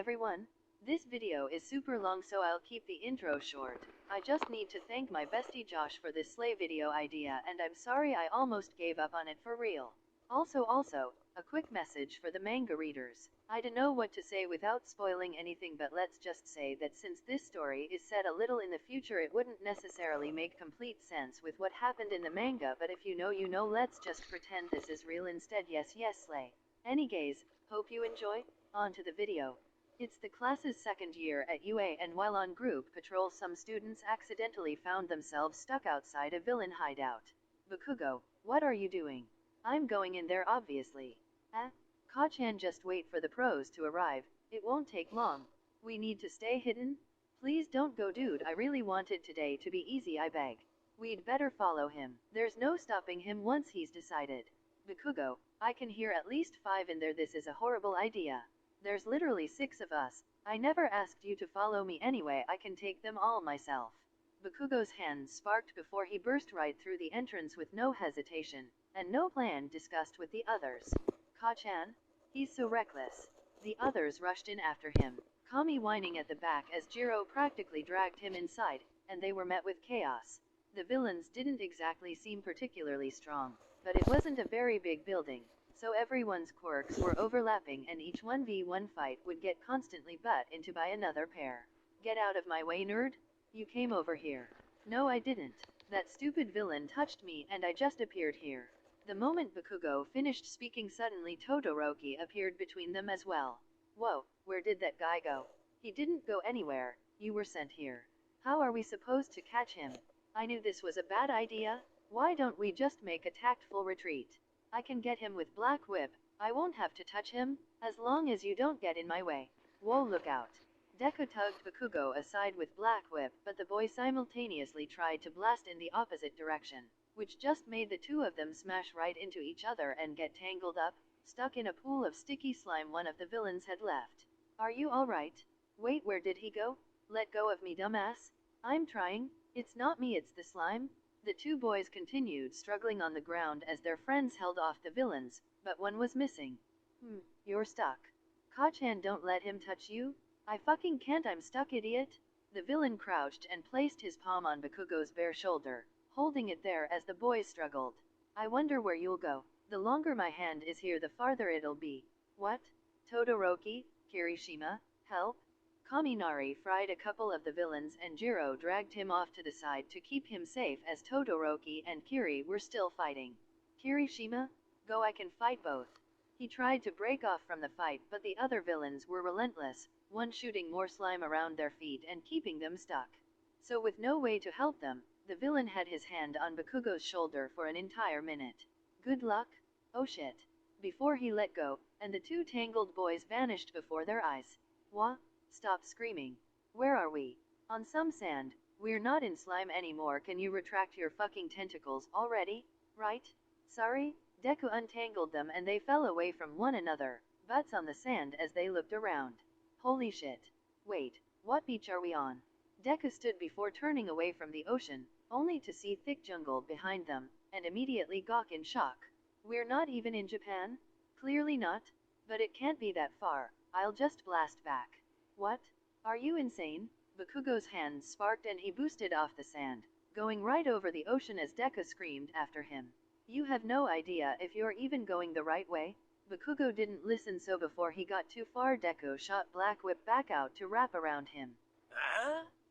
everyone. This video is super long, so I'll keep the intro short. I just need to thank my bestie Josh for this sleigh video idea, and I'm sorry I almost gave up on it for real. Also, a quick message for the manga readers. I don't know what to say without spoiling anything, but let's just say that since this story is set a little in the future, it wouldn't necessarily make complete sense with what happened in the manga, but if you know, you know. Let's just pretend this is real instead. Yes, slay. Anyways, hope you enjoy. On to the video. It's the class's second year at UA, and while on group patrol, some students accidentally found themselves stuck outside a villain hideout. Bakugo, what are you doing? I'm going in there, obviously. Kacchan, just wait for the pros to arrive, it won't take long. We need to stay hidden? Please don't go, dude, I really wanted today to be easy, I beg. We'd better follow him, there's no stopping him once he's decided. Bakugo, I can hear at least 5 in there, this is a horrible idea. There's literally 6 of us, I never asked you to follow me anyway, I can take them all myself. Bakugo's hands sparked before he burst right through the entrance with no hesitation, and no plan discussed with the others. Kacchan? He's so reckless. The others rushed in after him, Kami whining at the back as Jiro practically dragged him inside, and they were met with chaos. The villains didn't exactly seem particularly strong, but it wasn't a very big building, so everyone's quirks were overlapping and each 1v1 fight would get constantly butt into by another pair. Get out of my way, nerd! You came over here. No, I didn't. That stupid villain touched me and I just appeared here. The moment Bakugo finished speaking, suddenly Todoroki appeared between them as well. Whoa, where did that guy go? He didn't go anywhere, you were sent here. How are we supposed to catch him? I knew this was a bad idea. Why don't we just make a tactful retreat? I can get him with Black Whip, I won't have to touch him, as long as you don't get in my way. Whoa, look out. Deku tugged Bakugo aside with Black Whip, but the boy simultaneously tried to blast in the opposite direction, which just made the two of them smash right into each other and get tangled up, stuck in a pool of sticky slime one of the villains had left. Are you alright? Wait, where did he go? Let go of me, dumbass. I'm trying. It's not me, it's the slime. The two boys continued struggling on the ground as their friends held off the villains, but one was missing. You're stuck. Kacchan, don't let him touch you. I fucking can't, I'm stuck, idiot. The villain crouched and placed his palm on Bakugo's bare shoulder, holding it there as the boys struggled. I wonder where you'll go. The longer my hand is here, the farther it'll be. What? Todoroki, Kirishima, help? Kaminari fried a couple of the villains and Jiro dragged him off to the side to keep him safe as Todoroki and Kiri were still fighting. Kirishima? Go, I can fight both. He tried to break off from the fight, but the other villains were relentless, one shooting more slime around their feet and keeping them stuck. So with no way to help them, the villain had his hand on Bakugo's shoulder for an entire minute. Good luck? Oh shit. Before he let go, and the two tangled boys vanished before their eyes. Wha? Stop screaming. Where are we? On some sand. We're not in slime anymore, can you retract your fucking tentacles already? Right? Sorry? Deku untangled them and they fell away from one another, butts on the sand as they looked around. Holy shit. Wait, what beach are we on? Deku stood before turning away from the ocean, only to see thick jungle behind them, and immediately gawk in shock. We're not even in Japan? Clearly not. But it can't be that far, I'll just blast back. What? Are you insane? Bakugo's hands sparked and he boosted off the sand, going right over the ocean as Deku screamed after him. You have no idea if you're even going the right way? Bakugo didn't listen, so before he got too far, Deku shot Black Whip back out to wrap around him.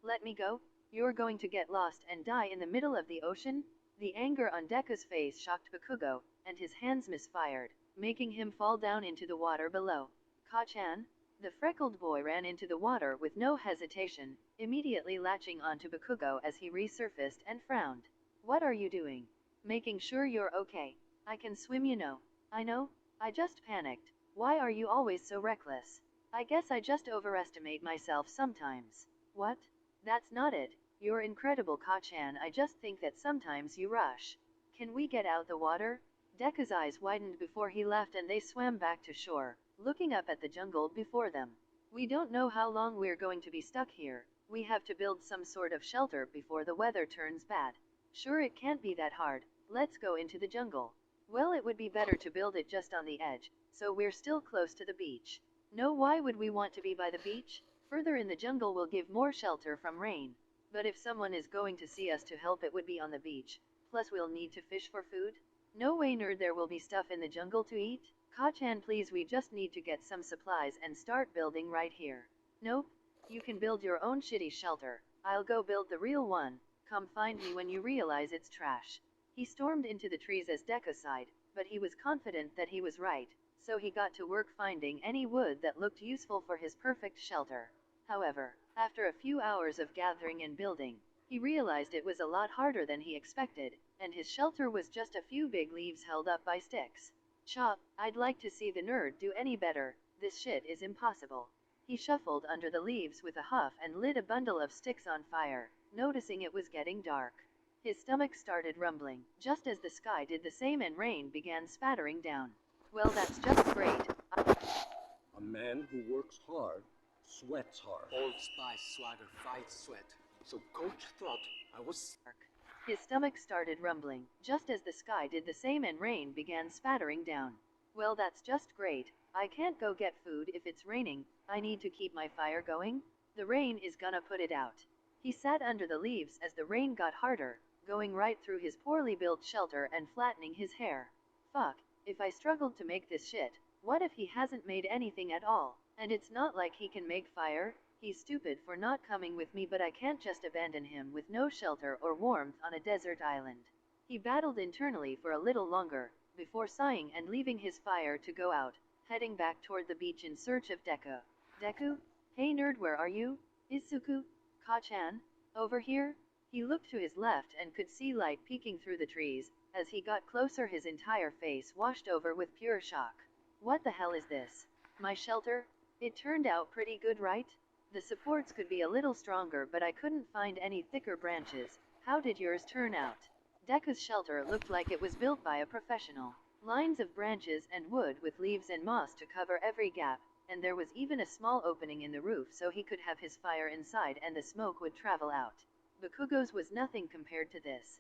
Let me go? You're going to get lost and die in the middle of the ocean? The anger on Deku's face shocked Bakugo, and his hands misfired, making him fall down into the water below. Kacchan? The freckled boy ran into the water with no hesitation, immediately latching onto Bakugo as he resurfaced and frowned. What are you doing? Making sure you're okay. I can swim, you know. I know. I just panicked. Why are you always so reckless? I guess I just overestimate myself sometimes. What? That's not it. You're incredible, Kacchan. I just think that sometimes you rush. Can we get out the water? Deku's eyes widened before he laughed and they swam back to shore, looking up at the jungle before them. We don't know how long we're going to be stuck here. We have to build some sort of shelter before the weather turns bad. Sure, it can't be that hard. Let's go into the jungle. Well, it would be better to build it just on the edge, so we're still close to the beach. No, why would we want to be by the beach? Further in the jungle will give more shelter from rain. But if someone is going to see us to help, it would be on the beach. Plus we'll need to fish for food. No way, nerd, there will be stuff in the jungle to eat. Kacchan, please, we just need to get some supplies and start building right here. Nope. You can build your own shitty shelter. I'll go build the real one. Come find me when you realize it's trash. He stormed into the trees as Deku sighed, but he was confident that he was right, so he got to work finding any wood that looked useful for his perfect shelter. However, after a few hours of gathering and building, he realized it was a lot harder than he expected, and his shelter was just a few big leaves held up by sticks. Chop, I'd like to see the nerd do any better. This shit is impossible. He shuffled under the leaves with a huff and lit a bundle of sticks on fire, noticing it was getting dark. His stomach started rumbling, just as the sky did the same and rain began spattering down. Well, that's just great. A man who works hard sweats hard. Old Spy swagger fights sweat. So Coach thought I was dark. His stomach started rumbling, just as the sky did the same and rain began spattering down. Well, that's just great. I can't go get food if it's raining. I need to keep my fire going. The rain is gonna put it out. He sat under the leaves as the rain got harder, going right through his poorly built shelter and flattening his hair. Fuck, if I struggled to make this shit, what if he hasn't made anything at all? And it's not like he can make fire. He's stupid for not coming with me, but I can't just abandon him with no shelter or warmth on a desert island. He battled internally for a little longer, before sighing and leaving his fire to go out, heading back toward the beach in search of Deku. Deku? Hey nerd, where are you? Izuku? Kacchan? Over here? He looked to his left and could see light peeking through the trees. As he got closer, his entire face washed over with pure shock. What the hell is this? My shelter? It turned out pretty good, right? The supports could be a little stronger, but I couldn't find any thicker branches. How did yours turn out? Deku's shelter looked like it was built by a professional. Lines of branches and wood with leaves and moss to cover every gap, and there was even a small opening in the roof so he could have his fire inside and the smoke would travel out. Bakugo's was nothing compared to this.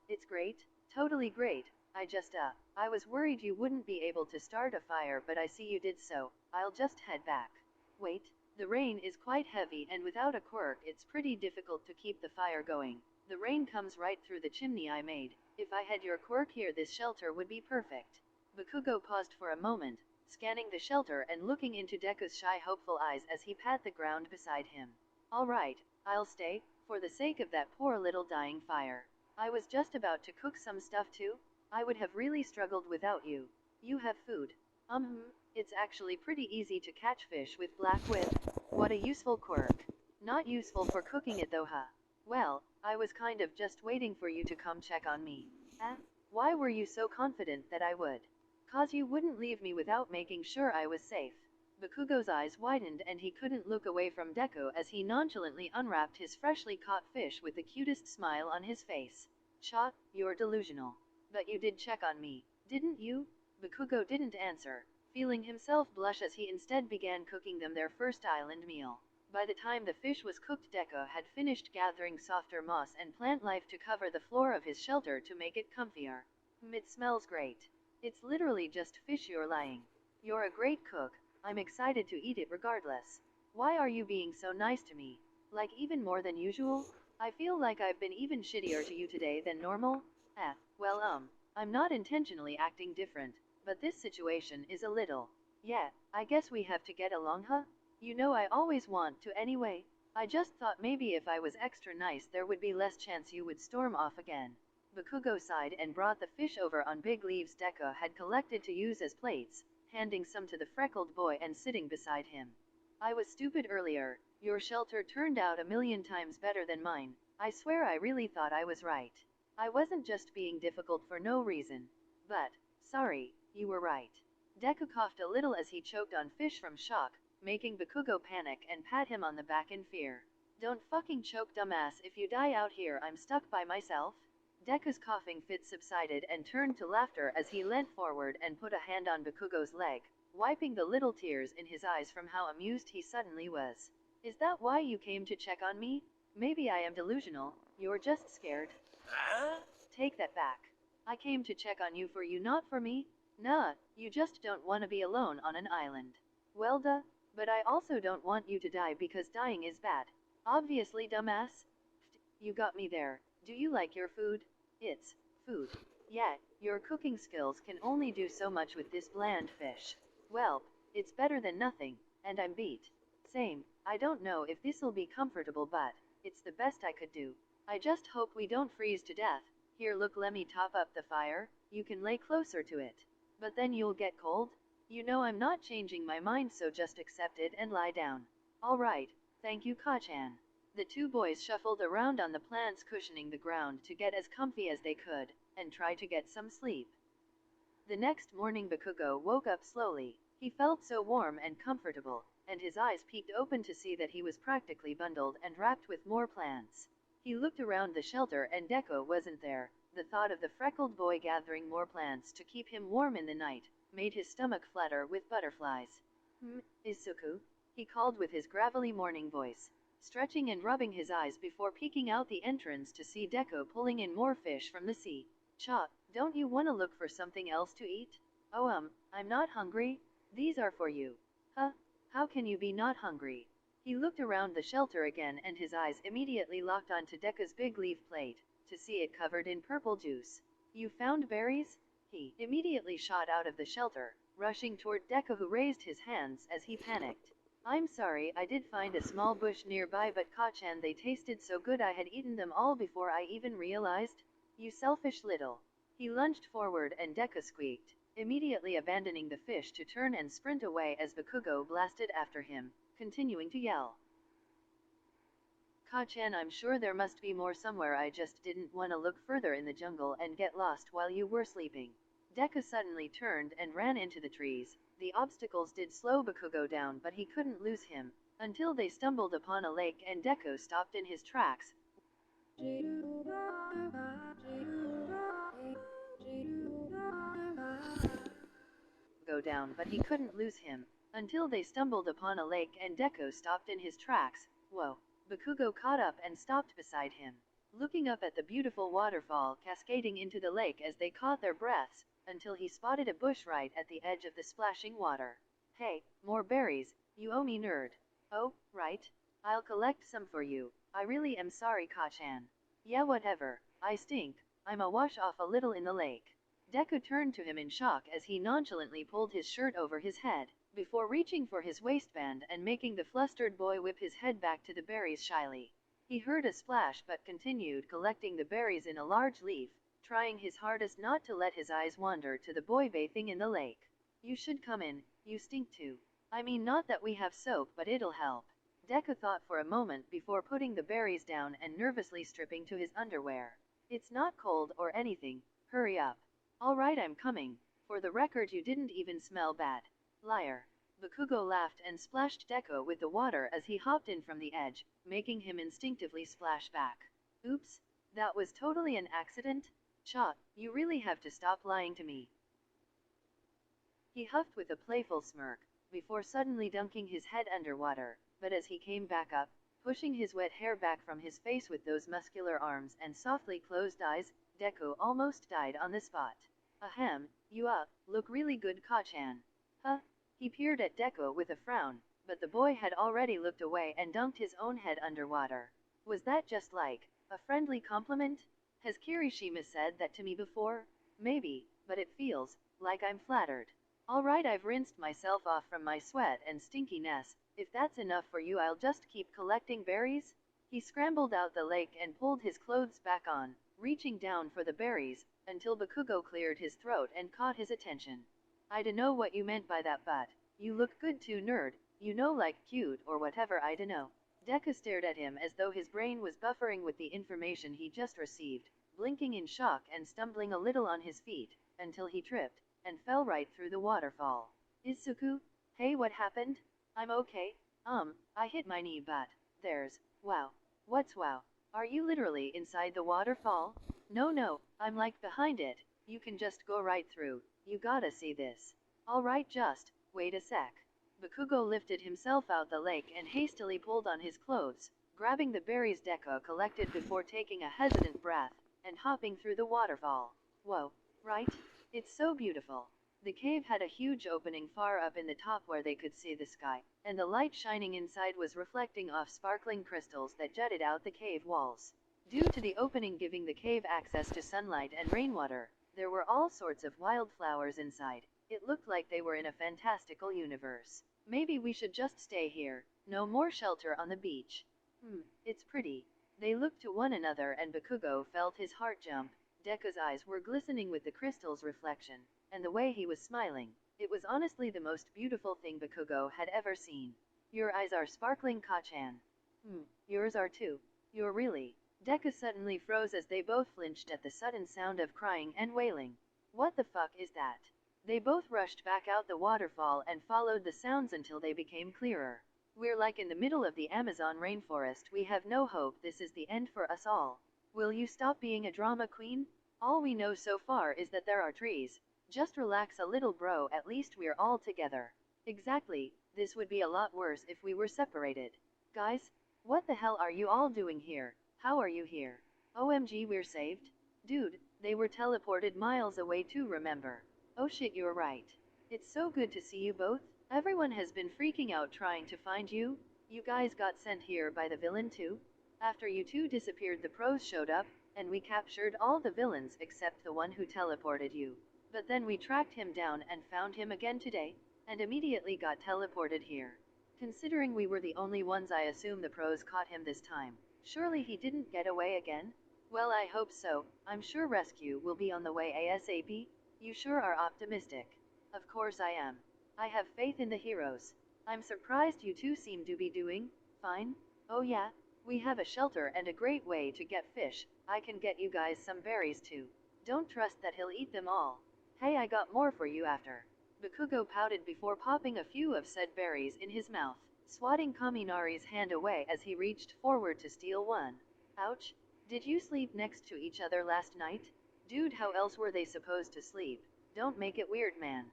It's great. Totally great. I was worried you wouldn't be able to start a fire, but I see you did, so I'll just head back. Wait, the rain is quite heavy and without a quirk it's pretty difficult to keep the fire going. The rain comes right through the chimney I made. If I had your quirk here, this shelter would be perfect. Bakugo paused for a moment, scanning the shelter and looking into Deku's shy, hopeful eyes as he pat the ground beside him. All right, I'll stay, for the sake of that poor little dying fire. I was just about to cook some stuff too. I would have really struggled without you. You have food. It's actually pretty easy to catch fish with black whip. What a useful quirk. Not useful for cooking it though, huh? Well, I was kind of just waiting for you to come check on me. Why were you so confident that I would? 'Cause you wouldn't leave me without making sure I was safe. Bakugo's eyes widened and he couldn't look away from Deku as he nonchalantly unwrapped his freshly caught fish with the cutest smile on his face. Cha, you're delusional. But you did check on me, didn't you? Bakugo didn't answer, feeling himself blush as he instead began cooking them their first island meal. By the time the fish was cooked, Deku had finished gathering softer moss and plant life to cover the floor of his shelter to make it comfier. It smells great. It's literally just fish, you're lying. You're a great cook. I'm excited to eat it regardless. Why are you being so nice to me? Like even more than usual? I feel like I've been even shittier to you today than normal. Well, I'm not intentionally acting different, but this situation is a little. Yeah, I guess we have to get along, huh? You know I always want to anyway. I just thought maybe if I was extra nice there would be less chance you would storm off again. Bakugo sighed and brought the fish over on big leaves Deku had collected to use as plates, handing some to the freckled boy and sitting beside him. I was stupid earlier. Your shelter turned out a million times better than mine. I swear I really thought I was right. I wasn't just being difficult for no reason. But, sorry, you were right. Deku coughed a little as he choked on fish from shock, making Bakugo panic and pat him on the back in fear. Don't fucking choke, dumbass. If you die out here I'm stuck by myself. Deku's coughing fit subsided and turned to laughter as he leant forward and put a hand on Bakugo's leg, wiping the little tears in his eyes from how amused he suddenly was. Is that why you came to check on me? Maybe I am delusional. You're just scared. Take that back. I came to check on you for you, not for me. Nah, you just don't want to be alone on an island. Well duh, but I also don't want you to die because dying is bad. Obviously, dumbass. You got me there. Do you like your food? It's food. Yeah, your cooking skills can only do so much with this bland fish. Well, it's better than nothing, and I'm beat. Same, I don't know if this'll be comfortable, but it's the best I could do. I just hope we don't freeze to death. Here, look, let me top up the fire. You can lay closer to it. But then you'll get cold. You know I'm not changing my mind, so just accept it and lie down. All right, thank you, Kacchan. The two boys shuffled around on the plants cushioning the ground to get as comfy as they could, and try to get some sleep. The next morning Bakugo woke up slowly. He felt so warm and comfortable, and his eyes peeked open to see that he was practically bundled and wrapped with more plants. He looked around the shelter and Deko wasn't there. The thought of the freckled boy gathering more plants to keep him warm in the night made his stomach flutter with butterflies. Izuku, he called with his gravelly morning voice, stretching and rubbing his eyes before peeking out the entrance to see Deko pulling in more fish from the sea. Cha, don't you want to look for something else to eat? Oh I'm not hungry. These are for you. Huh? How can you be not hungry? He looked around the shelter again and his eyes immediately locked onto Deko's big leaf plate, to see it covered in purple juice. You found berries? He immediately shot out of the shelter, rushing toward Deko, who raised his hands as he panicked. I'm sorry, I did find a small bush nearby, but Kacchan, they tasted so good I had eaten them all before I even realized. You selfish little. He lunged forward and Deko squeaked, immediately abandoning the fish to turn and sprint away as Bakugo blasted after him, continuing to yell. Kacchan, I'm sure there must be more somewhere, I just didn't want to look further in the jungle and get lost while you were sleeping. Deko suddenly turned and ran into the trees. The obstacles did slow Bakugo down, but he couldn't lose him, until they stumbled upon a lake and Deko stopped in his tracks. Go down, but he couldn't lose him, until they stumbled upon a lake and Deko stopped in his tracks. Whoa! Bakugo caught up and stopped beside him, looking up at the beautiful waterfall cascading into the lake as they caught their breaths, until he spotted a bush right at the edge of the splashing water. Hey, more berries, you owe me, nerd. Oh, right. I'll collect some for you. I really am sorry, Kacchan. Yeah, whatever. I stink. I'm awash off a little in the lake. Deko turned to him in shock as he nonchalantly pulled his shirt over his head, before reaching for his waistband and making the flustered boy whip his head back to the berries shyly. He heard a splash but continued collecting the berries in a large leaf, trying his hardest not to let his eyes wander to the boy bathing in the lake. You should come in, you stink too. I mean, not that we have soap, but it'll help. Deko thought for a moment before putting the berries down and nervously stripping to his underwear. It's not cold or anything, hurry up. All right, I'm coming. For the record, you didn't even smell bad. Liar. Bakugo laughed and splashed Deko with the water as he hopped in from the edge, making him instinctively splash back. Oops, that was totally an accident? Cha, you really have to stop lying to me. He huffed with a playful smirk, before suddenly dunking his head underwater, but as he came back up, pushing his wet hair back from his face with those muscular arms and softly closed eyes, Deko almost died on the spot. Ahem, you look really good, Kacchan. Huh? He peered at Deko with a frown, but the boy had already looked away and dunked his own head underwater. Was that just like a friendly compliment? Has Kirishima said that to me before? Maybe, but it feels like I'm flattered. All right, I've rinsed myself off from my sweat and stinkiness. If that's enough for you, I'll just keep collecting berries. He scrambled out the lake and pulled his clothes back on, reaching down for the berries, until Bakugo cleared his throat and caught his attention. I dunno what you meant by that, but you look good too, nerd. You know, like cute or whatever, I dunno. Deko stared at him as though his brain was buffering with the information he just received, blinking in shock and stumbling a little on his feet, until he tripped and fell right through the waterfall. Izuku? Hey, what happened? I'm okay. I hit my knee, but wow. What's wow? Are you literally inside the waterfall? No, I'm like behind it. You can just go right through. You gotta see this. All right, just wait a sec. Bakugo lifted himself out the lake and hastily pulled on his clothes, grabbing the berries Deko collected before taking a hesitant breath and hopping through the waterfall. Whoa, right? It's so beautiful. The cave had a huge opening far up in the top where they could see the sky, and the light shining inside was reflecting off sparkling crystals that jutted out the cave walls. Due to the opening giving the cave access to sunlight and rainwater, there were all sorts of wildflowers inside. It looked like they were in a fantastical universe. Maybe we should just stay here, no more shelter on the beach. It's pretty. They looked to one another and Bakugo felt his heart jump. Deku's eyes were glistening with the crystal's reflection, and the way he was smiling. It was honestly the most beautiful thing Bakugo had ever seen. Your eyes are sparkling, Kacchan. Yours are too. You're really. Deku suddenly froze as they both flinched at the sudden sound of crying and wailing. What the fuck is that? They both rushed back out the waterfall and followed the sounds until they became clearer. We're like in the middle of the Amazon rainforest. We have no hope. This is the end for us all. Will you stop being a drama queen? All we know so far is that there are trees. Just relax a little, bro. At least we're all together. Exactly. This would be a lot worse if we were separated. Guys, what the hell are you all doing here? How are you here? OMG, we're saved? Dude, they were teleported miles away too, remember? Oh shit, you're right. It's so good to see you both. Everyone has been freaking out trying to find you. You guys got sent here by the villain too? After you two disappeared, the pros showed up, and we captured all the villains except the one who teleported you. But then we tracked him down and found him again today, and immediately got teleported here. Considering we were the only ones, I assume the pros caught him this time. Surely he didn't get away again? Well, I hope so. I'm sure rescue will be on the way ASAP. You sure are optimistic. Of course I am. I have faith in the heroes. I'm surprised you two seem to be doing fine. Oh yeah, we have a shelter and a great way to get fish. I can get you guys some berries too. Don't trust that he'll eat them all. Hey, I got more for you after. Bakugo pouted before popping a few of said berries in his mouth, swatting Kaminari's hand away as he reached forward to steal one. Ouch. Did you sleep next to each other last night? Dude, how else were they supposed to sleep? Don't make it weird, man.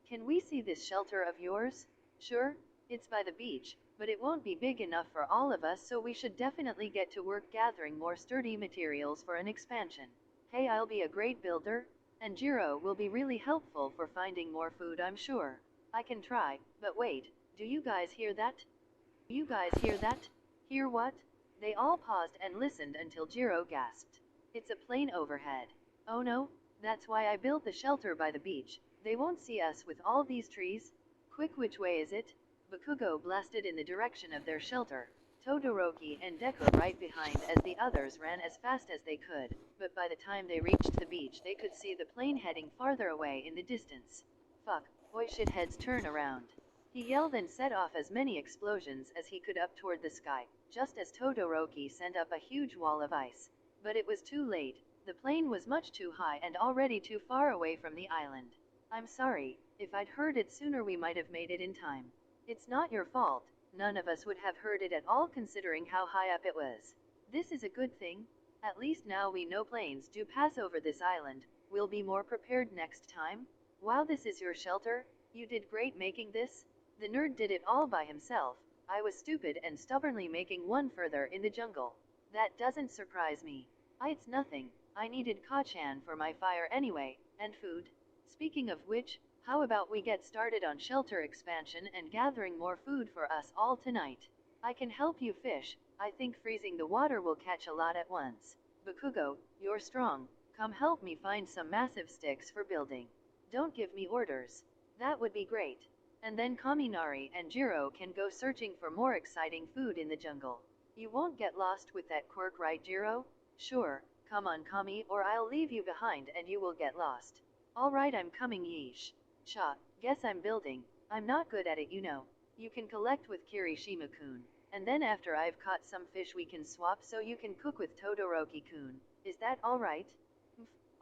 Can we see this shelter of yours? Sure, it's by the beach, but it won't be big enough for all of us, so we should definitely get to work gathering more sturdy materials for an expansion. Hey, I'll be a great builder, and Jiro will be really helpful for finding more food, I'm sure. I can try, but wait, do you guys hear that? You guys hear that? Hear what? They all paused and listened until Jiro gasped. It's a plane overhead. Oh no, that's why I built the shelter by the beach. They won't see us with all these trees. Quick, which way is it? Bakugo blasted in the direction of their shelter, Todoroki and Deku right behind as the others ran as fast as they could, but by the time they reached the beach they could see the plane heading farther away in the distance. Fuck, boy, shitheads, turn around. He yelled and set off as many explosions as he could up toward the sky, just as Todoroki sent up a huge wall of ice. But it was too late. The plane was much too high and already too far away from the island. I'm sorry, if I'd heard it sooner we might have made it in time. It's not your fault. None of us would have heard it at all considering how high up it was. This is a good thing. At least now we know planes do pass over this island. We'll be more prepared next time. Wow, this is your shelter? You did great making this. The nerd did it all by himself. I was stupid and stubbornly making one further in the jungle. That doesn't surprise me. It's nothing. I needed Kacchan for my fire anyway, and food. Speaking of which, how about we get started on shelter expansion and gathering more food for us all tonight? I can help you fish. I think freezing the water will catch a lot at once. Bakugo, you're strong. Come help me find some massive sticks for building. Don't give me orders. That would be great. And then Kaminari and Jiro can go searching for more exciting food in the jungle. You won't get lost with that quirk, right, Jiro? Sure, come on Kami, or I'll leave you behind and you will get lost. Alright, I'm coming, yeesh. Cha, guess I'm building. I'm not good at it, you know. You can collect with Kirishima-kun, and then after I've caught some fish we can swap so you can cook with Todoroki-kun. Is that alright?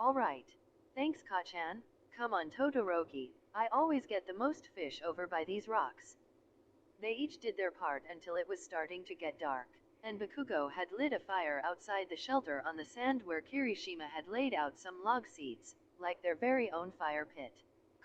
Alright. Thanks, Kacchan. Come on, Todoroki. I always get the most fish over by these rocks. They each did their part until it was starting to get dark, and Bakugo had lit a fire outside the shelter on the sand where Kirishima had laid out some log seats, like their very own fire pit.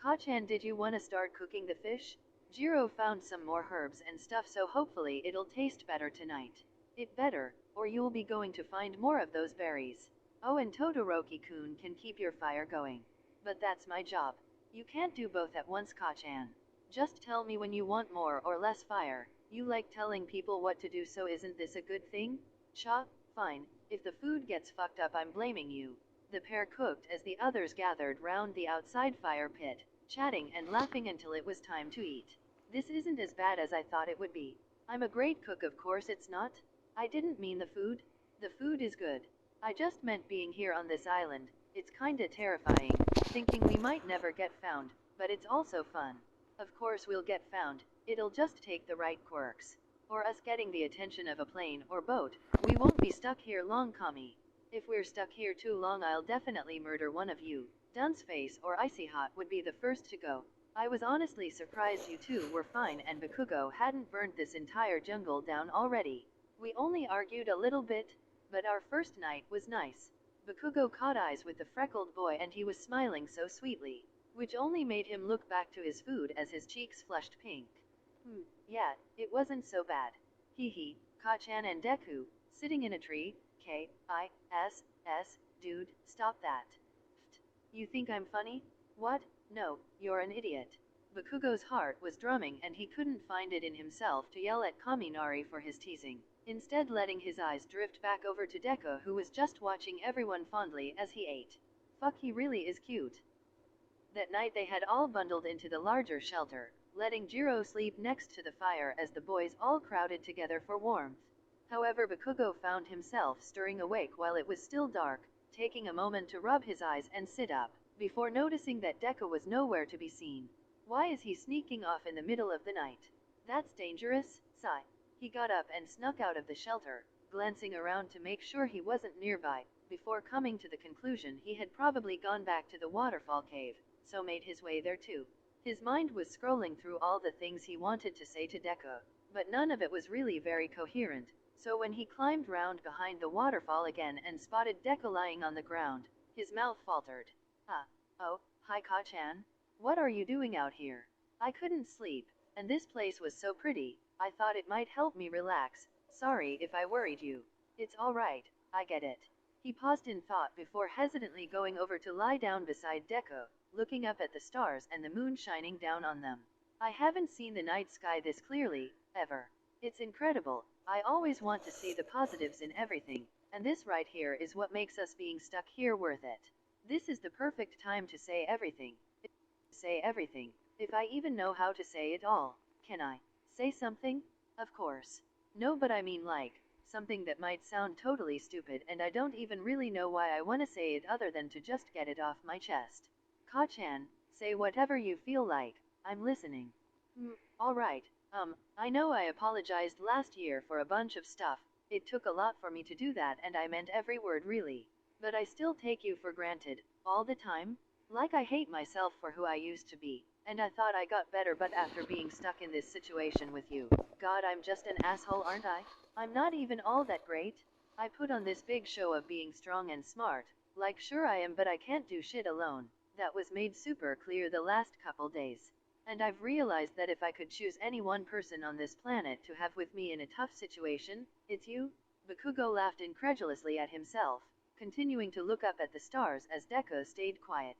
Kacchan, did you want to start cooking the fish? Jiro found some more herbs and stuff, so hopefully it'll taste better tonight. It better, or you'll be going to find more of those berries. Oh, and Todoroki-kun can keep your fire going. But that's my job. You can't do both at once, Kacchan. Just tell me when you want more or less fire. You like telling people what to do, so isn't this a good thing? Cha, fine. If the food gets fucked up, I'm blaming you. The pair cooked as the others gathered round the outside fire pit, chatting and laughing until it was time to eat. This isn't as bad as I thought it would be. I'm a great cook, of course it's not. I didn't mean the food. The food is good. I just meant being here on this island. It's kinda terrifying, thinking we might never get found, but it's also fun. Of course we'll get found, it'll just take the right quirks. Or us getting the attention of a plane or boat. We won't be stuck here long, Kami. If we're stuck here too long, I'll definitely murder one of you. Dunceface or Icy Hot would be the first to go. I was honestly surprised you two were fine and Bakugo hadn't burned this entire jungle down already. We only argued a little bit, but our first night was nice. Bakugo caught eyes with the freckled boy and he was smiling so sweetly, which only made him look back to his food as his cheeks flushed pink. Yeah, it wasn't so bad. Hee hee, Kacchan and Deku, sitting in a tree, K-I-S-S, dude, stop that. You think I'm funny? What? No, you're an idiot. Bakugo's heart was drumming and he couldn't find it in himself to yell at Kaminari for his teasing, instead letting his eyes drift back over to Deku, who was just watching everyone fondly as he ate. Fuck, he really is cute. That night they had all bundled into the larger shelter, letting Jiro sleep next to the fire as the boys all crowded together for warmth. However, Bakugo found himself stirring awake while it was still dark, taking a moment to rub his eyes and sit up, before noticing that Deku was nowhere to be seen. Why is he sneaking off in the middle of the night? That's dangerous, sigh. He got up and snuck out of the shelter, glancing around to make sure he wasn't nearby, before coming to the conclusion he had probably gone back to the waterfall cave, so made his way there too. His mind was scrolling through all the things he wanted to say to Deku, but none of it was really very coherent, so when he climbed round behind the waterfall again and spotted Deku lying on the ground, his mouth faltered. Oh, hi Kacchan. What are you doing out here? I couldn't sleep, and this place was so pretty, I thought it might help me relax. Sorry if I worried you. It's alright, I get it. He paused in thought before hesitantly going over to lie down beside Deku, looking up at the stars and the moon shining down on them. I haven't seen the night sky this clearly, ever. It's incredible. I always want to see the positives in everything, and this right here is what makes us being stuck here worth it. This is the perfect time to say everything. Say everything. If I even know how to say it all. Can I say something? Of course. No, but I mean like, something that might sound totally stupid and I don't even really know why I want to say it other than to just get it off my chest. Kacchan, say whatever you feel like. I'm listening. Alright, I know I apologized last year for a bunch of stuff. It took a lot for me to do that and I meant every word really. But I still take you for granted, all the time. Like I hate myself for who I used to be, and I thought I got better, but after being stuck in this situation with you, God, I'm just an asshole, aren't I? I'm not even all that great. I put on this big show of being strong and smart, like sure I am, but I can't do shit alone. That was made super clear the last couple days. And I've realized that if I could choose any one person on this planet to have with me in a tough situation, it's you. Bakugo laughed incredulously at himself, continuing to look up at the stars as Deku stayed quiet.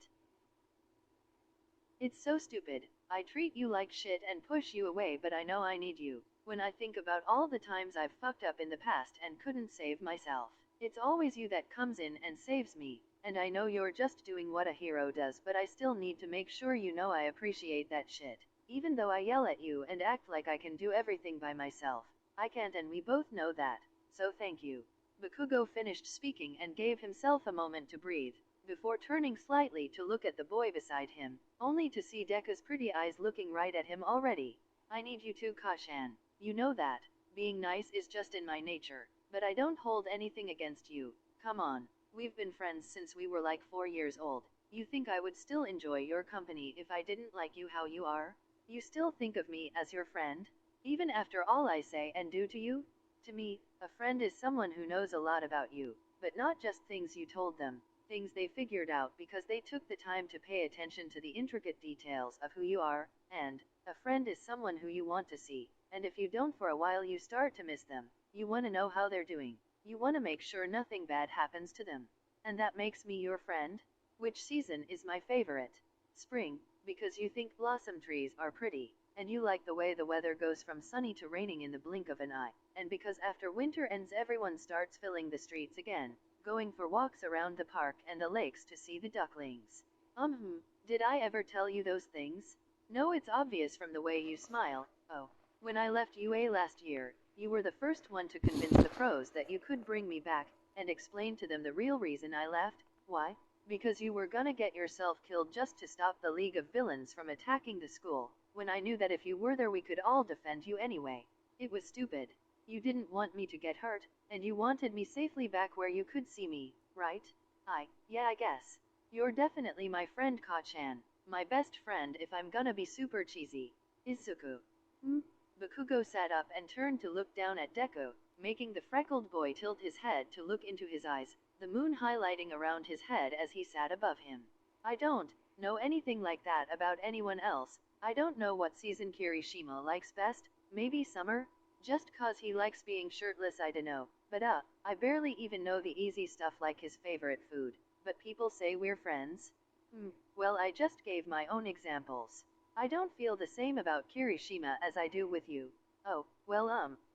It's so stupid. I treat you like shit and push you away, but I know I need you. When I think about all the times I've fucked up in the past and couldn't save myself, it's always you that comes in and saves me. And I know you're just doing what a hero does, but I still need to make sure you know I appreciate that shit. Even though I yell at you and act like I can do everything by myself, I can't, and we both know that. So thank you. Bakugo finished speaking and gave himself a moment to breathe, before turning slightly to look at the boy beside him, only to see Deku's pretty eyes looking right at him already. I need you too, Kacchan. You know that. Being nice is just in my nature, but I don't hold anything against you. Come on. We've been friends since we were like 4 years old. You think I would still enjoy your company if I didn't like you how you are? You still think of me as your friend? Even after all I say and do to you? To me, a friend is someone who knows a lot about you, but not just things you told them, things they figured out because they took the time to pay attention to the intricate details of who you are, and a friend is someone who you want to see, and if you don't for a while you start to miss them. You want to know how they're doing. You want to make sure nothing bad happens to them. And that makes me your friend? Which season is my favorite? Spring. Because you think blossom trees are pretty, and you like the way the weather goes from sunny to raining in the blink of an eye, and because after winter ends everyone starts filling the streets again, going for walks around the park and the lakes to see the ducklings. Did I ever tell you those things? No, it's obvious from the way you smile. Oh, when I left UA last year, you were the first one to convince the pros that you could bring me back, and explain to them the real reason I left. Why? Because you were gonna get yourself killed just to stop the League of Villains from attacking the school, when I knew that if you were there we could all defend you anyway. It was stupid. You didn't want me to get hurt, and you wanted me safely back where you could see me, right? Yeah, I guess. You're definitely my friend Kacchan, my best friend if I'm gonna be super cheesy. Izuku. Bakugo sat up and turned to look down at Deku, making the freckled boy tilt his head to look into his eyes, the moon highlighting around his head as he sat above him. I don't know anything like that about anyone else. I don't know what season Kirishima likes best, maybe summer? Just cause he likes being shirtless I dunno, but I barely even know the easy stuff like his favorite food, but people say we're friends? Well, I just gave my own examples. I don't feel the same about Kirishima as I do with you. Oh, well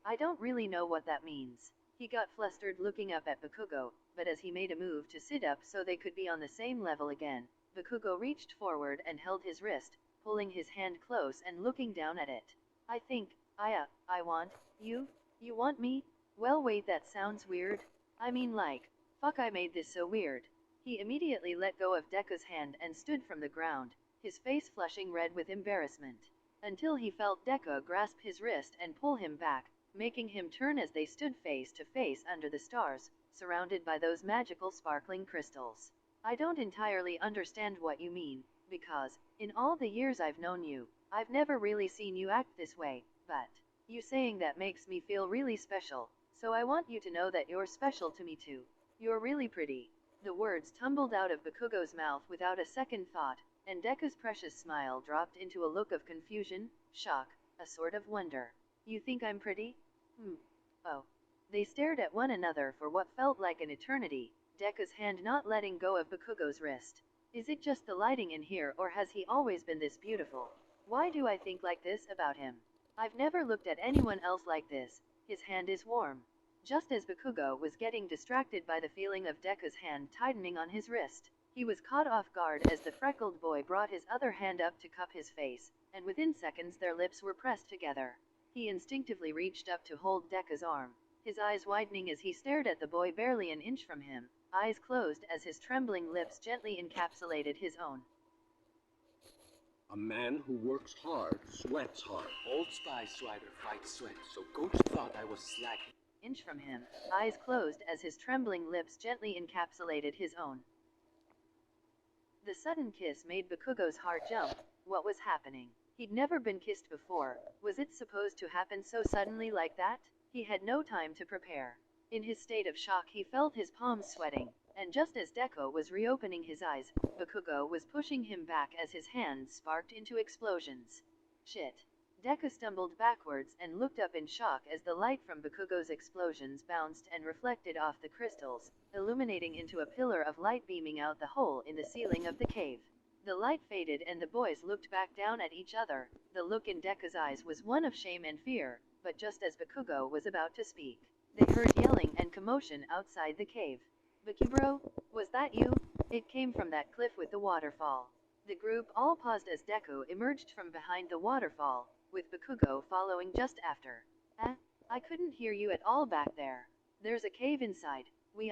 I don't really know what that means. He got flustered looking up at Bakugo, but as he made a move to sit up so they could be on the same level again, Bakugo reached forward and held his wrist, pulling his hand close and looking down at it. I think, I want, you want me? Well wait, that sounds weird. I mean like, fuck, I made this so weird. He immediately let go of Deku's hand and stood from the ground, his face flushing red with embarrassment, until he felt Deku grasp his wrist and pull him back, making him turn as they stood face to face under the stars, surrounded by those magical sparkling crystals. I don't entirely understand what you mean, because, in all the years I've known you, I've never really seen you act this way, but you saying that makes me feel really special, so I want you to know that you're special to me too. You're really pretty. The words tumbled out of Bakugo's mouth without a second thought, and Deku's precious smile dropped into a look of confusion, shock, a sort of wonder. You think I'm pretty? Oh. They stared at one another for what felt like an eternity, Deku's hand not letting go of Bakugo's wrist. Is it just the lighting in here, or has he always been this beautiful? Why do I think like this about him? I've never looked at anyone else like this. His hand is warm. Just as Bakugo was getting distracted by the feeling of Deku's hand tightening on his wrist, he was caught off guard as the freckled boy brought his other hand up to cup his face, and within seconds their lips were pressed together. He instinctively reached up to hold Deku's arm, his eyes widening as he stared at the boy barely an inch from him, eyes closed as his trembling lips gently encapsulated his own. A man who works hard sweats hard. Old Spy Strider fights sweat, so Coach thought I was slacking. Inch from him, eyes closed as his trembling lips gently encapsulated his own. The sudden kiss made Bakugo's heart jump. What was happening? He'd never been kissed before. Was it supposed to happen so suddenly like that? He had no time to prepare. In his state of shock he felt his palms sweating, and just as Deku was reopening his eyes, Bakugo was pushing him back as his hands sparked into explosions. Shit. Deku stumbled backwards and looked up in shock as the light from Bakugo's explosions bounced and reflected off the crystals, illuminating into a pillar of light beaming out the hole in the ceiling of the cave. The light faded and the boys looked back down at each other. The look in Deku's eyes was one of shame and fear, but just as Bakugo was about to speak, they heard yelling and commotion outside the cave. "Bakubro, was that you?" It came from that cliff with the waterfall. The group all paused as Deku emerged from behind the waterfall, with Bakugo following just after. I couldn't hear you at all back there. There's a cave inside. We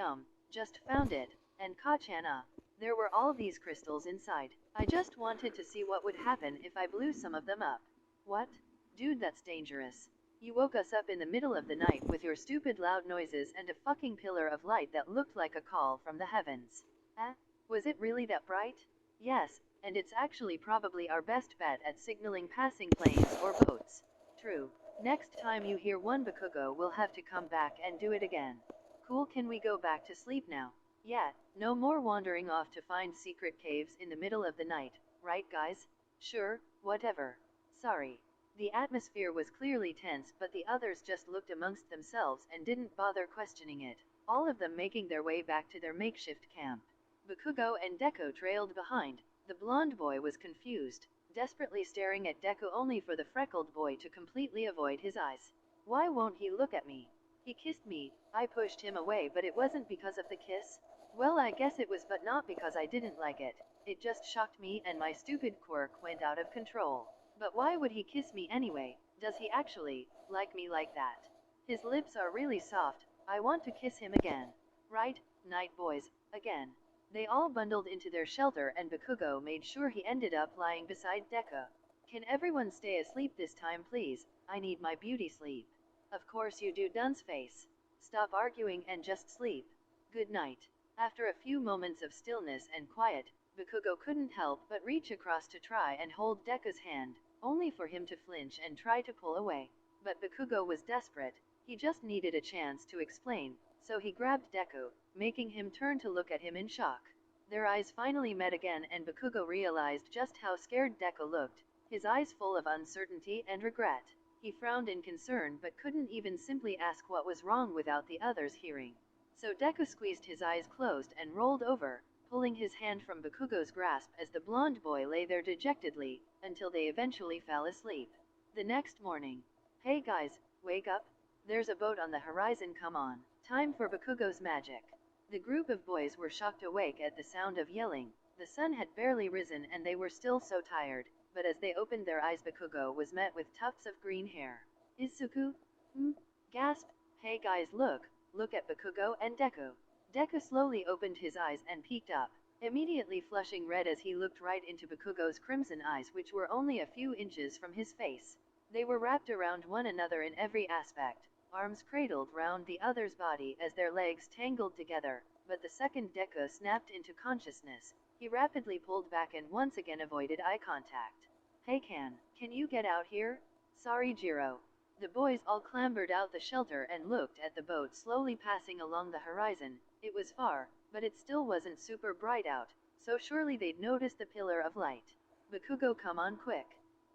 just found it. And Kacchan, there were all these crystals inside. I just wanted to see what would happen if I blew some of them up. What? Dude, that's dangerous. You woke us up in the middle of the night with your stupid loud noises and a fucking pillar of light that looked like a call from the heavens. Was it really that bright? Yes, and it's actually probably our best bet at signaling passing planes or boats. True. Next time you hear one, Bakugo will have to come back and do it again. Cool, can we go back to sleep now? Yeah, no more wandering off to find secret caves in the middle of the night, right guys? Sure, whatever. Sorry. The atmosphere was clearly tense, but the others just looked amongst themselves and didn't bother questioning it, all of them making their way back to their makeshift camp. Bakugo and Deku trailed behind, The blonde boy was confused, desperately staring at Deku only for the freckled boy to completely avoid his eyes. Why won't he look at me? He kissed me. I pushed him away, but it wasn't because of the kiss. Well, I guess it was, but not because I didn't like it. It just shocked me and my stupid quirk went out of control. But why would he kiss me anyway? Does he actually like me like that? His lips are really soft. I want to kiss him again. Right, night boys, again. They all bundled into their shelter and Bakugo made sure he ended up lying beside Deku. Can everyone stay asleep this time please? I need my beauty sleep. Of course you do, dunce face. Stop arguing and just sleep. Good night. After a few moments of stillness and quiet, Bakugo couldn't help but reach across to try and hold Deku's hand, only for him to flinch and try to pull away. But Bakugo was desperate. He just needed a chance to explain, so he grabbed Deku, making him turn to look at him in shock. Their eyes finally met again and Bakugo realized just how scared Deku looked, his eyes full of uncertainty and regret. He frowned in concern but couldn't even simply ask what was wrong without the others hearing. So Deku squeezed his eyes closed and rolled over, pulling his hand from Bakugo's grasp as the blonde boy lay there dejectedly, until they eventually fell asleep. The next morning. Hey guys, wake up. There's a boat on the horizon, come on. Time for Bakugo's magic. The group of boys were shocked awake at the sound of yelling. The sun had barely risen and they were still so tired, but as they opened their eyes Bakugo was met with tufts of green hair. Izuku? Gasped. Hey guys, look at Bakugo and Deku. Deku slowly opened his eyes and peeked up, immediately flushing red as he looked right into Bakugo's crimson eyes, which were only a few inches from his face. They were wrapped around one another in every aspect, arms cradled round the other's body as their legs tangled together, but the second Deku snapped into consciousness, he rapidly pulled back and once again avoided eye contact. Hey can you get out here? Sorry Jiro. The boys all clambered out the shelter and looked at the boat slowly passing along the horizon. It was far, but it still wasn't super bright out, so surely they'd notice the pillar of light. Bakugo, come on quick.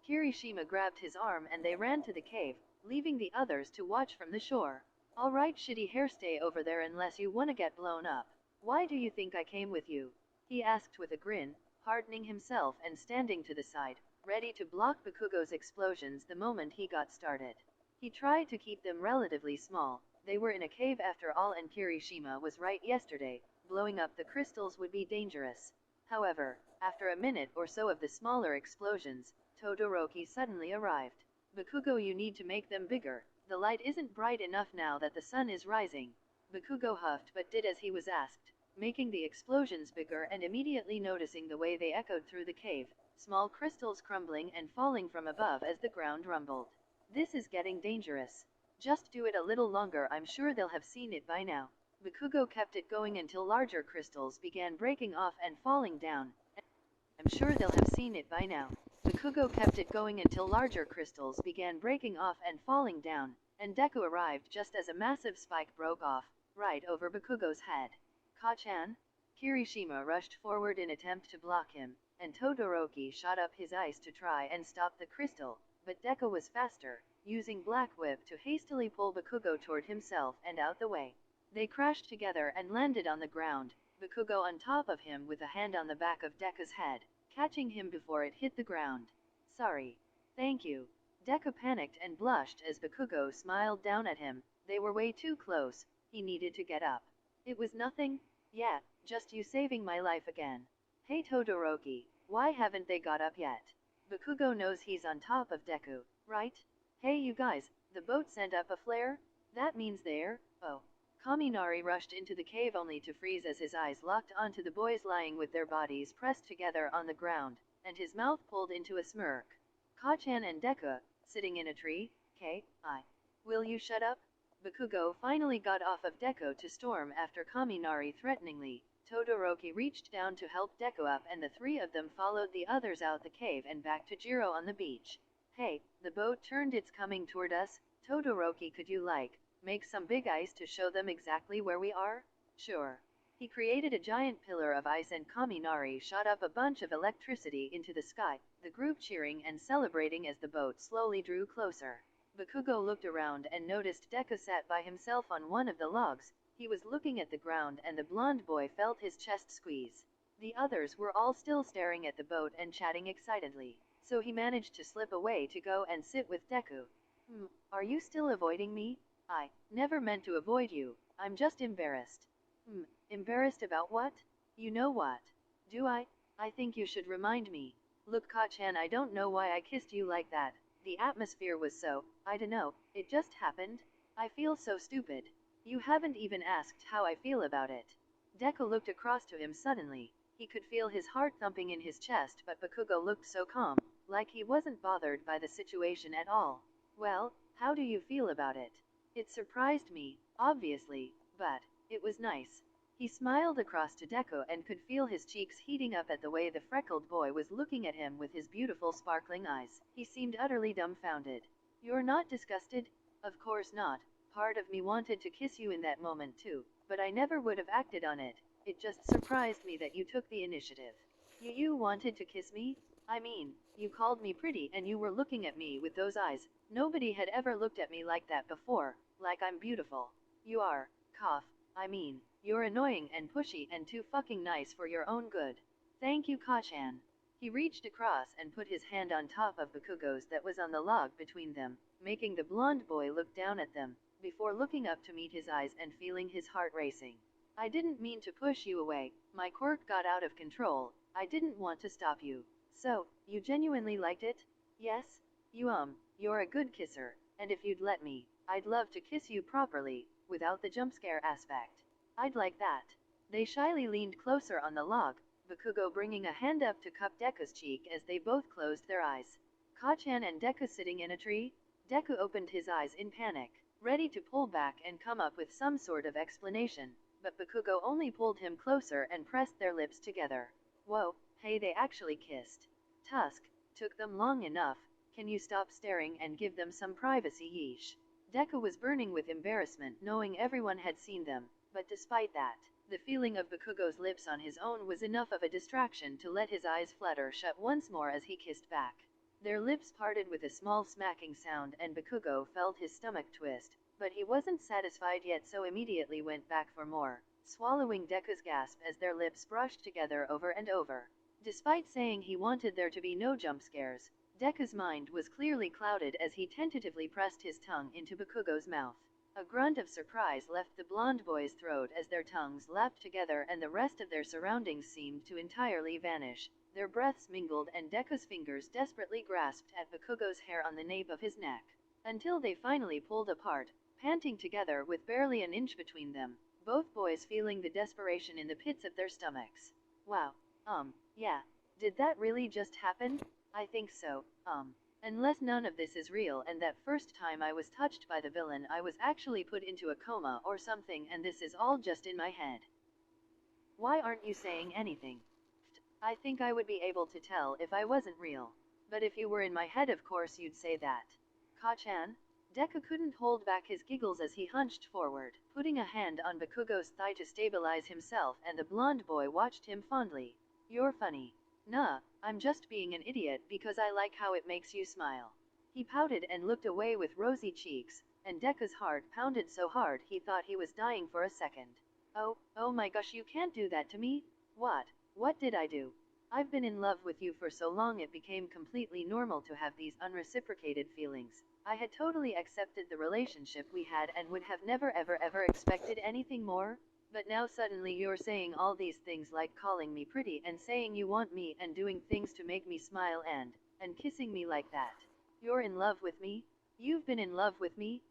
Kirishima grabbed his arm and they ran to the cave, leaving the others to watch from the shore. Alright shitty hair, stay over there unless you wanna get blown up. Why do you think I came with you? He asked with a grin, hardening himself and standing to the side, ready to block Bakugo's explosions the moment he got started. He tried to keep them relatively small. They were in a cave after all and Kirishima was right yesterday, blowing up the crystals would be dangerous. However, after a minute or so of the smaller explosions, Todoroki suddenly arrived. Bakugo, you need to make them bigger. The light isn't bright enough now that the sun is rising. Bakugo huffed but did as he was asked, making the explosions bigger and immediately noticing the way they echoed through the cave, small crystals crumbling and falling from above as the ground rumbled. This is getting dangerous. Just do it a little longer, I'm sure they'll have seen it by now. Bakugo kept it going until larger crystals began breaking off and falling down. I'm sure they'll have seen it by now. Bakugo kept it going until larger crystals began breaking off and falling down, and Deku arrived just as a massive spike broke off, right over Bakugo's head. Kacchan? Kirishima rushed forward in attempt to block him, and Todoroki shot up his ice to try and stop the crystal, but Deku was faster, using Black Whip to hastily pull Bakugo toward himself and out the way. They crashed together and landed on the ground, Bakugo on top of him with a hand on the back of Deku's head, catching him before it hit the ground. Sorry. Thank you. Deku panicked and blushed as Bakugo smiled down at him. They were way too close, he needed to get up. It was nothing? Yeah, just you saving my life again. Hey Todoroki, why haven't they got up yet? Bakugo knows he's on top of Deku, right? Hey you guys, the boat sent up a flare? That means they're… Oh. Kaminari rushed into the cave only to freeze as his eyes locked onto the boys lying with their bodies pressed together on the ground, and his mouth pulled into a smirk. Kacchan and Deku, sitting in a tree, will you shut up? Bakugo finally got off of Deku to storm after Kaminari threateningly. Todoroki reached down to help Deku up and the three of them followed the others out the cave and back to Jiro on the beach. Hey, the boat turned, it's coming toward us. Todoroki, could you make some big ice to show them exactly where we are? Sure. He created a giant pillar of ice and Kaminari shot up a bunch of electricity into the sky, the group cheering and celebrating as the boat slowly drew closer. Bakugo looked around and noticed Deku sat by himself on one of the logs. He was looking at the ground and the blonde boy felt his chest squeeze. The others were all still staring at the boat and chatting excitedly, so he managed to slip away to go and sit with Deku. Are you still avoiding me? I never meant to avoid you, I'm just embarrassed. Embarrassed about what? You know what? Do I? I think you should remind me. Look Kacchan, I don't know why I kissed you like that. The atmosphere was so, I dunno, it just happened. I feel so stupid. You haven't even asked how I feel about it. Deku looked across to him suddenly. He could feel his heart thumping in his chest, but Bakugo looked so calm, like he wasn't bothered by the situation at all. Well, how do you feel about it? It surprised me, obviously, but it was nice. He smiled across to Deku and could feel his cheeks heating up at the way the freckled boy was looking at him with his beautiful sparkling eyes. He seemed utterly dumbfounded. You're not disgusted? Of course not. Part of me wanted to kiss you in that moment too, but I never would have acted on it. It just surprised me that you took the initiative. You wanted to kiss me? I mean, you called me pretty and you were looking at me with those eyes. Nobody had ever looked at me like that before, like I'm beautiful. You are, cough, I mean, you're annoying and pushy and too fucking nice for your own good. Thank you Kacchan. He reached across and put his hand on top of Bakugo's that was on the log between them, making the blonde boy look down at them, before looking up to meet his eyes and feeling his heart racing. I didn't mean to push you away, my quirk got out of control, I didn't want to stop you. So, you genuinely liked it? Yes? You're a good kisser, and if you'd let me, I'd love to kiss you properly, without the jump scare aspect. I'd like that. They shyly leaned closer on the log, Bakugo bringing a hand up to cup Deku's cheek as they both closed their eyes. Kacchan and Deku sitting in a tree? Deku opened his eyes in panic, ready to pull back and come up with some sort of explanation, but Bakugo only pulled him closer and pressed their lips together. Whoa, hey, they actually kissed. Tusk, took them long enough, can you stop staring and give them some privacy yeesh. Deku was burning with embarrassment knowing everyone had seen them, but despite that, the feeling of Bakugo's lips on his own was enough of a distraction to let his eyes flutter shut once more as he kissed back. Their lips parted with a small smacking sound and Bakugo felt his stomach twist, but he wasn't satisfied yet so immediately went back for more, swallowing Deku's gasp as their lips brushed together over and over. Despite saying he wanted there to be no jump scares, Deku's mind was clearly clouded as he tentatively pressed his tongue into Bakugo's mouth. A grunt of surprise left the blonde boy's throat as their tongues lapped together and the rest of their surroundings seemed to entirely vanish. Their breaths mingled and Deku's fingers desperately grasped at Bakugo's hair on the nape of his neck, until they finally pulled apart, panting together with barely an inch between them, both boys feeling the desperation in the pits of their stomachs. Wow, yeah, did that really just happen? I think so, unless none of this is real and that first time I was touched by the villain I was actually put into a coma or something and this is all just in my head. Why aren't you saying anything? I think I would be able to tell if I wasn't real. But if you were in my head of course you'd say that. Kacchan? Deku couldn't hold back his giggles as he hunched forward, putting a hand on Bakugo's thigh to stabilize himself and the blonde boy watched him fondly. You're funny. Nah, I'm just being an idiot because I like how it makes you smile. He pouted and looked away with rosy cheeks, and Deku's heart pounded so hard he thought he was dying for a second. Oh my gosh, you can't do that to me. What did I do? I've been in love with you for so long it became completely normal to have these unreciprocated feelings. I had totally accepted the relationship we had and would have never ever expected anything more. But now suddenly you're saying all these things like calling me pretty and saying you want me and doing things to make me smile and kissing me like that. You're in love with me? You've been in love with me?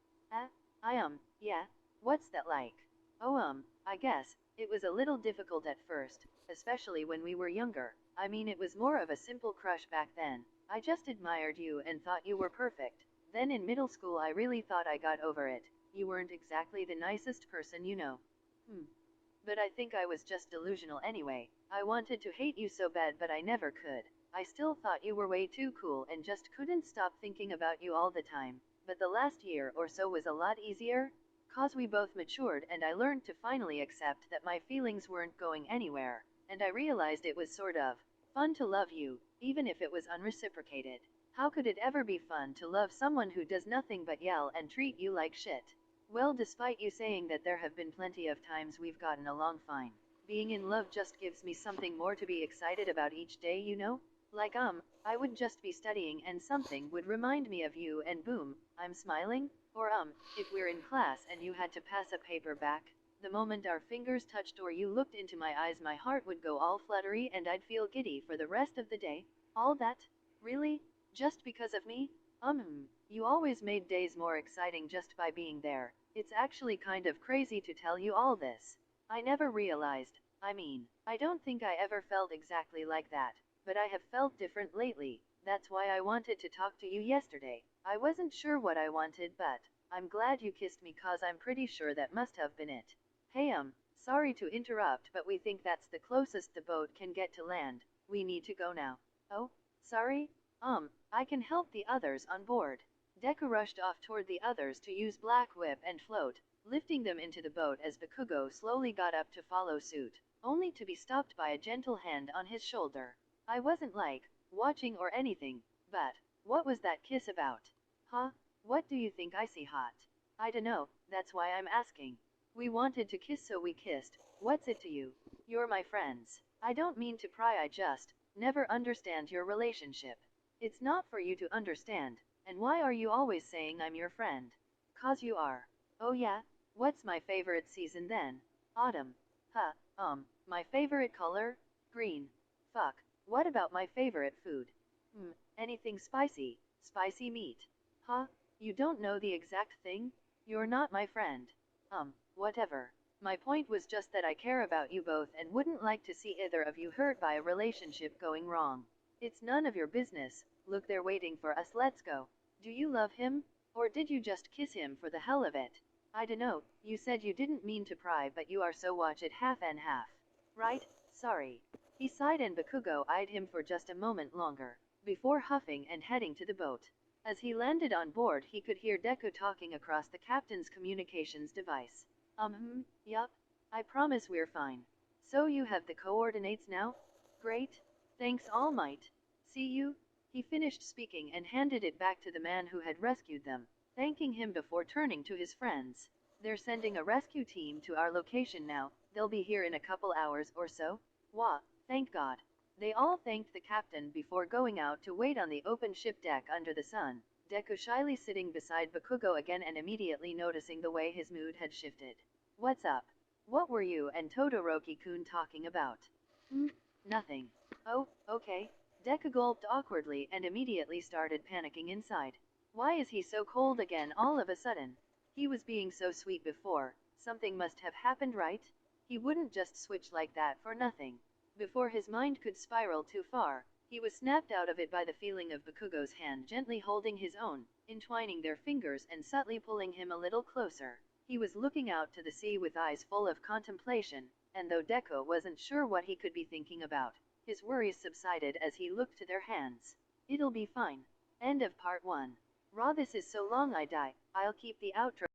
Yeah, what's that like? I guess, it was a little difficult at first, especially when we were younger. I mean it was more of a simple crush back then. I just admired you and thought you were perfect. Then in middle school I really thought I got over it. You weren't exactly the nicest person you know. But I think I was just delusional anyway. I wanted to hate you so bad but I never could. I still thought you were way too cool and just couldn't stop thinking about you all the time. But the last year or so was a lot easier, 'cause we both matured and I learned to finally accept that my feelings weren't going anywhere, and I realized it was sort of fun to love you, even if it was unreciprocated. How could it ever be fun to love someone who does nothing but yell and treat you like shit? Well, despite you saying that there have been plenty of times we've gotten along fine, being in love just gives me something more to be excited about each day, you know? Like I would just be studying and something would remind me of you and boom, I'm smiling? Or if we're in class and you had to pass a paper back, the moment our fingers touched or you looked into my eyes my heart would go all fluttery and I'd feel giddy for the rest of the day. All that? Really? Just because of me? You always made days more exciting just by being there. It's actually kind of crazy to tell you all this. I never realized. I don't think I ever felt exactly like that, but I have felt different lately. That's why I wanted to talk to you yesterday. I wasn't sure what I wanted, but I'm glad you kissed me 'cause I'm pretty sure that must have been it. Hey, sorry to interrupt, but we think that's the closest the boat can get to land. We need to go now. Oh, sorry? I can help the others on board. Deku rushed off toward the others to use Black Whip and float, lifting them into the boat as Bakugo slowly got up to follow suit, only to be stopped by a gentle hand on his shoulder. I wasn't like, watching or anything, but what was that kiss about? Huh? What do you think I see hot? I dunno, that's why I'm asking. We wanted to kiss so we kissed. What's it to you? You're my friends. I don't mean to pry, I just never understand your relationship. It's not for you to understand. And why are you always saying I'm your friend? 'Cause you are. Oh yeah? What's my favorite season then? Autumn. Huh, my favorite color? Green. Fuck. What about my favorite food? Anything spicy. Spicy meat. Huh? You don't know the exact thing? You're not my friend. Whatever. My point was just that I care about you both and wouldn't like to see either of you hurt by a relationship going wrong. It's none of your business. Look, they're waiting for us, let's go. Do you love him? Or did you just kiss him for the hell of it? I dunno, you said you didn't mean to pry, but you are, so watch it half and half. Right? Sorry. He sighed and Bakugo eyed him for just a moment longer, before huffing and heading to the boat. As he landed on board, he could hear Deku talking across the captain's communications device. Yup. I promise we're fine. So you have the coordinates now? Great. Thanks, All Might. See you? He finished speaking and handed it back to the man who had rescued them, thanking him before turning to his friends. They're sending a rescue team to our location now. They'll be here in a couple hours or so. Wah, thank God. They all thanked the captain before going out to wait on the open ship deck under the sun, Deku shyly sitting beside Bakugo again and immediately noticing the way his mood had shifted. What's up? What were you and Todoroki-kun talking about? Nothing. Oh, okay. Deku gulped awkwardly and immediately started panicking inside. Why is he so cold again all of a sudden? He was being so sweet before. Something must have happened, right? He wouldn't just switch like that for nothing. Before his mind could spiral too far, he was snapped out of it by the feeling of Bakugo's hand gently holding his own, entwining their fingers and subtly pulling him a little closer. He was looking out to the sea with eyes full of contemplation, and though Deku wasn't sure what he could be thinking about, his worries subsided as he looked to their hands. It'll be fine. End of part 1. Raw, this is so long I die. I'll keep the outro